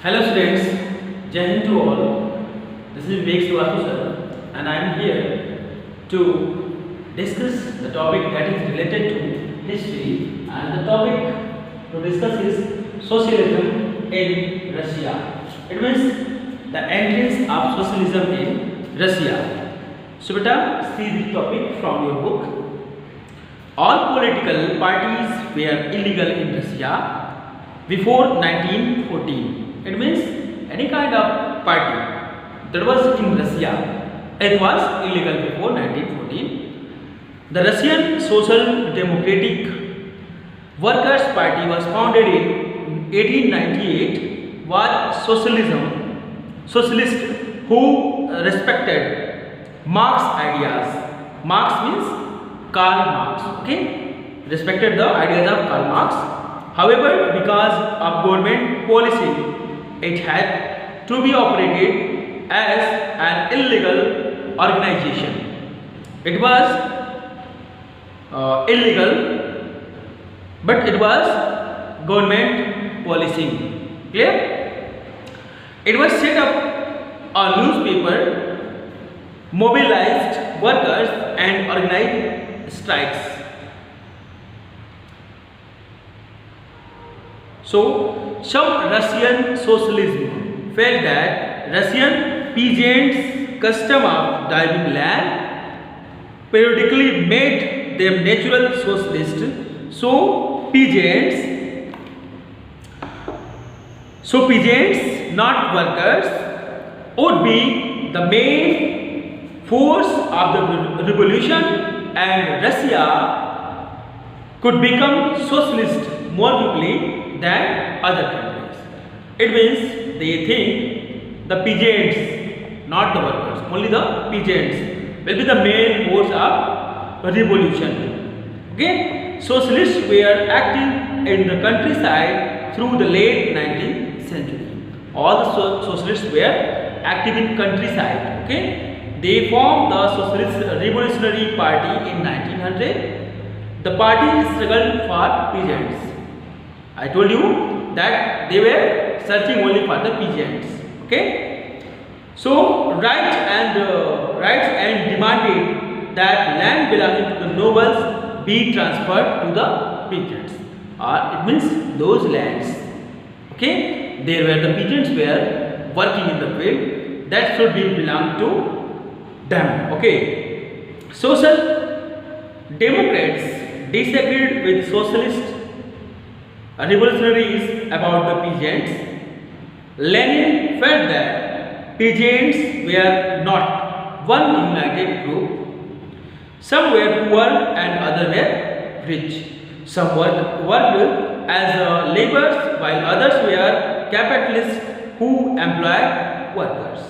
Hello students, Jai Hind to all. This is Vivek Srivastava sir, and I am here to discuss the topic that is related to history, and the topic to discuss is socialism in Russia. It means the entrance of socialism in Russia. So beta, see the topic from your book. All political parties were illegal in Russia before 1914. It means any kind of party that was in Russia, it was illegal before 1914. The Russian Social Democratic Workers' Party was founded in 1898, was socialist who respected Marx ideas. Marx means Karl Marx, okay? Respected the ideas of Karl Marx. However, because of government policy, it had to be operated as an illegal organization. It was illegal, but it was government policy. Clear? It was set up a newspaper, mobilized workers and organized strikes. So, some Russian socialism felt that Russian peasants' custom of diving land periodically made them natural socialists. So peasants, not workers, would be the main force of the revolution, and Russia could become socialist more quickly than other countries. It means they think the peasants, not the workers, only the peasants will be the main force of revolution. Okay, socialists were active in the countryside through the late 19th century. All the socialists were active in countryside. Okay, they formed the Socialist Revolutionary Party in 1900. The party struggled for peasants. I told you that they were searching only for the peasants. Okay. So rights and demanded that land belonging to the nobles be transferred to the peasants. Or it means those lands. Okay. There where the peasants were working in the field, that should be belong to them. Okay. Social Democrats disagreed with socialists revolutionaries about the peasants. Lenin felt that peasants were not one united group. Some were poor and others were rich. Some worked as laborers while others were capitalists who employed workers.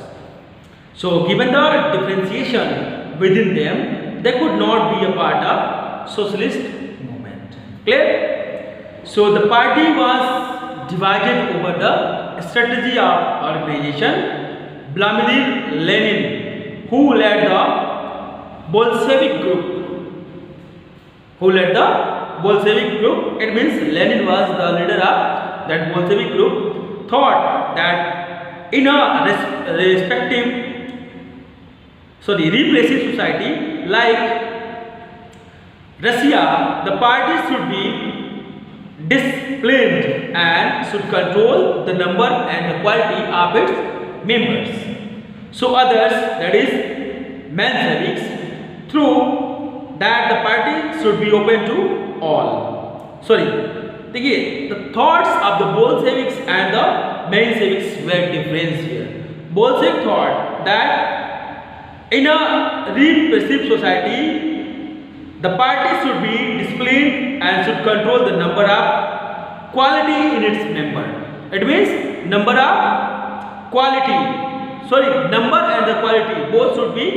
So given the differentiation within them, they could not be a part of socialist movement. Clear? So the party was divided over the strategy of organization. Vladimir Lenin, who led the Bolshevik group, it means Lenin was the leader of that Bolshevik group, thought that in a repressive society like Russia, the party should be disciplined and should control the number and the quality of its members. So others, that is Mensheviks, through that the party should be open to all. The thoughts of the Bolsheviks and the Mensheviks were different here. Bolshevik thought that in a repressive society, the party should be disciplined and should control the number of quality in its member. It means number and the quality both should be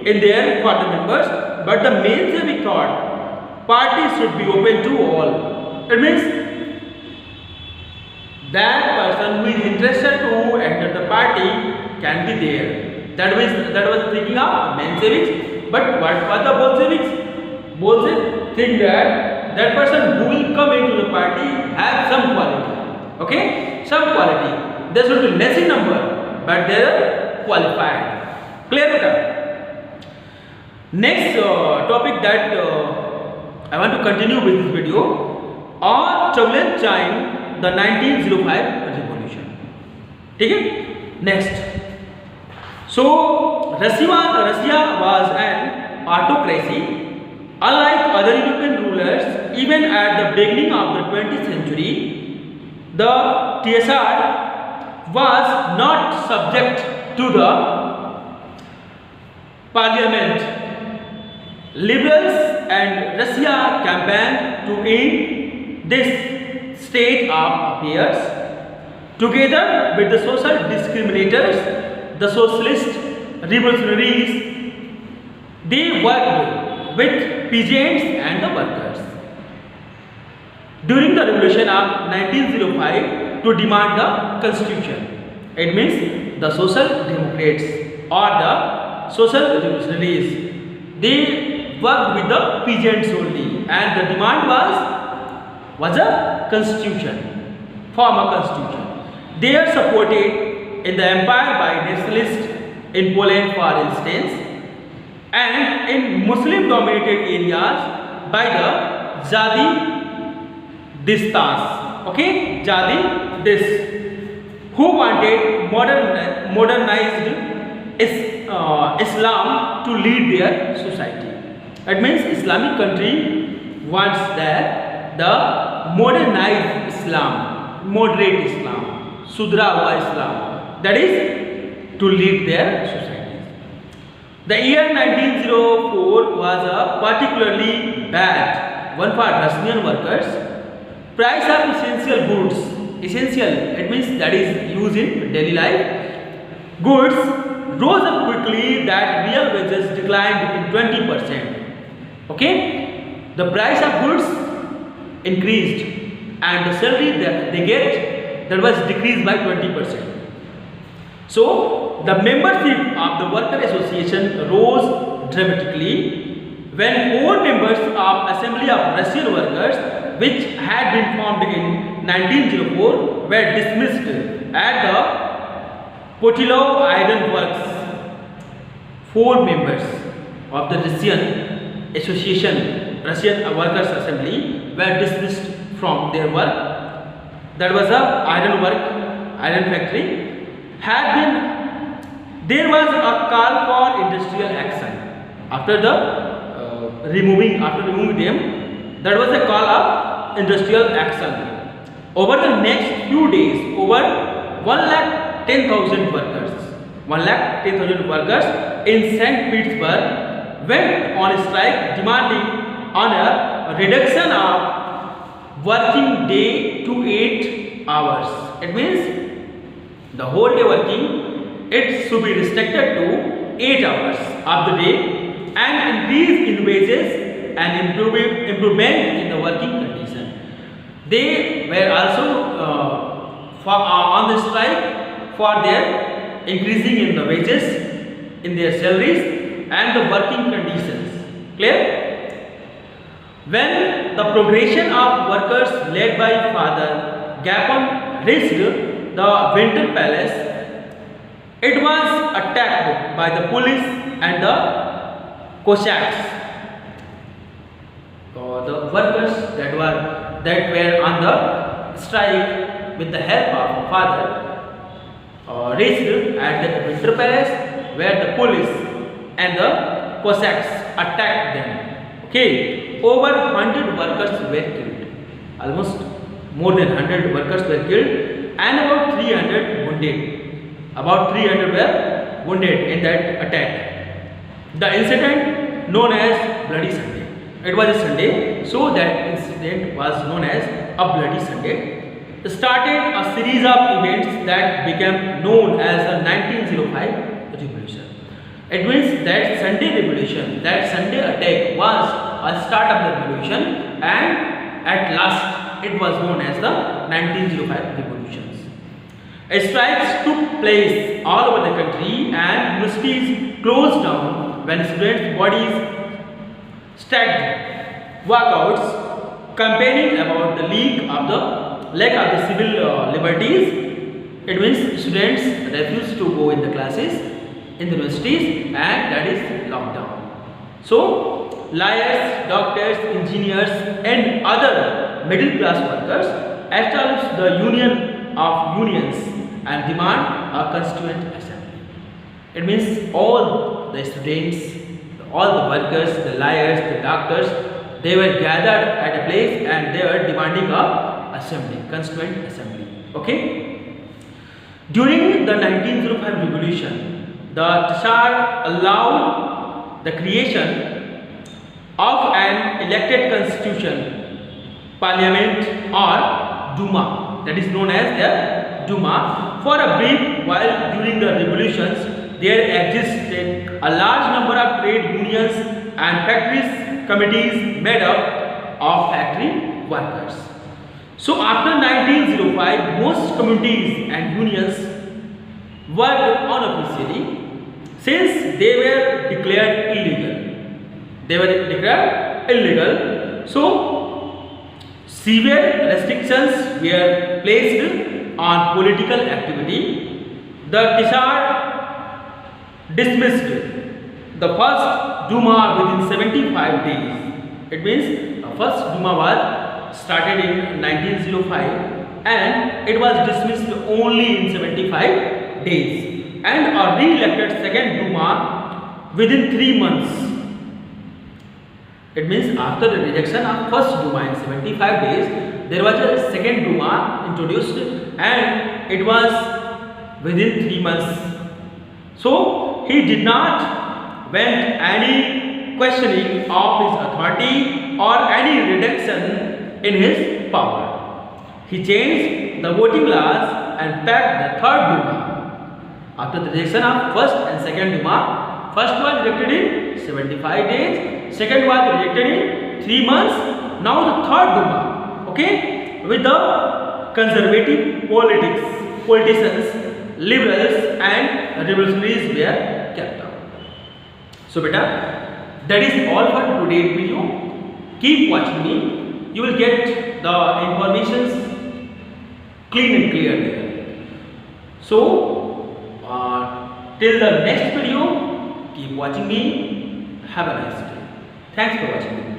in there for the members. But the Mensheviks thought party should be open to all. It means that person who is interested to enter the party can be there. That was thinking of Mensheviks. But what was the Bolsheviks? Bolsheviks think that person who will come into the party has some quality. Okay, some quality. There should be less in number, but they are qualified. Clear beta? Next topic that I want to continue with this video on turbulent time, the 1905 revolution. Okay? Next. So Russia was an autocracy. Unlike other European rulers, even at the beginning of the 20th century, the TSR was not subject to the parliament. Liberals and Russia campaigned to end this state of affairs. Together with the social discriminators, the socialist revolutionaries, they worked with peasants and the workers during the revolution of 1905 to demand the constitution. It means the social democrats or the social revolutionaries, they worked with the peasants only, and the demand was a constitution, form a constitution. They are supported in the empire by nationalists in Poland, for instance, and in Muslim dominated areas by the Jihadistas, okay, Jihadis, who wanted modernized Islam to lead their society. That means Islamic country wants that the modernized Islam, moderate Islam, Sudra hua Islam, that is to lead their societies. The year 1904 was a particularly bad one for Russian workers. Price of essential goods, essential, it means that is used in daily life, goods rose up quickly that real wages declined in 20%. Okay, the price of goods increased and the salary that they get, that was decreased by 20%. So the membership of the worker association rose dramatically when 4 members of Assembly of Russian Workers, which had been formed in 1904, were dismissed at the Potilov Iron Works. 4 members of the Russian Association, Russian Workers Assembly, were dismissed from their work. That was a iron work, iron factory. There was a call for industrial action after removing them. That was a call of industrial action. Over the next few days, over 110,000 workers in St. Petersburg went on strike, demanding on a reduction of working day to 8 hours. It means the whole day working, it should be restricted to 8 hours of the day, and increase in wages and improvement in the working condition. They were also on the strike for their increasing in the wages, in their salaries and the working conditions. Clear? When the progression of workers led by Father Gapon reached the Winter Palace, it was attacked by the police and the Cossacks. The workers that were on the strike with the help of Father reached at the Winter Palace, where the police and the Cossacks attacked them. Okay, over 100 workers were killed. Almost more than 100 workers were killed and about 300 wounded. About 300 were wounded in that attack. The incident known as Bloody Sunday. It was a Sunday, so that incident was known as a Bloody Sunday. Started a series of events that became known as the 1905 revolution. It means that Sunday revolution, that Sunday attack was a start of the revolution, and at last it was known as the 1905 revolutions. Strikes took place all over the country and universities closed down when students' bodies stacked walkouts campaigning about the lack of the civil liberties It means students refuse to go in the classes in the universities, and that is lockdown. So lawyers, doctors, engineers and other middle class workers establish the union of unions and demand a constituent assembly. It means all the students, all the workers, the lawyers, the doctors, they were gathered at a place and they were demanding a assembly, constituent assembly. Okay. During the 1905 revolution, the Tsar allowed the creation of an elected constitution, parliament or Duma, that is known as the Duma. For a brief while during the revolutions, there existed a large number of trade unions and factories committees made up of factory workers. So after 1905, most committees and unions worked unofficially since they were declared illegal. They were declared illegal. So severe restrictions were placed on political activity. The Tsar dismissed the first Duma within 75 days. It means the first Duma was started in 1905 and it was dismissed only in 75 days, and a re-elected second Duma within 3 months. It means after the rejection of first Duma in 75 days, there was a second Duma introduced and it was within 3 months. So he did not went any questioning of his authority or any reduction in his power. He changed the voting laws and packed the third Duma. After the rejection of first and second Duma, first was rejected in 75 days, second was rejected in 3 months, now the third Duma, okay, with the conservative politicians, liberals and revolutionaries were kept out. So beta, that is all for today's video. Keep watching me. You will get the informations clean and clear there. So till the next video, keep watching me. Have a nice day. Thanks for watching me.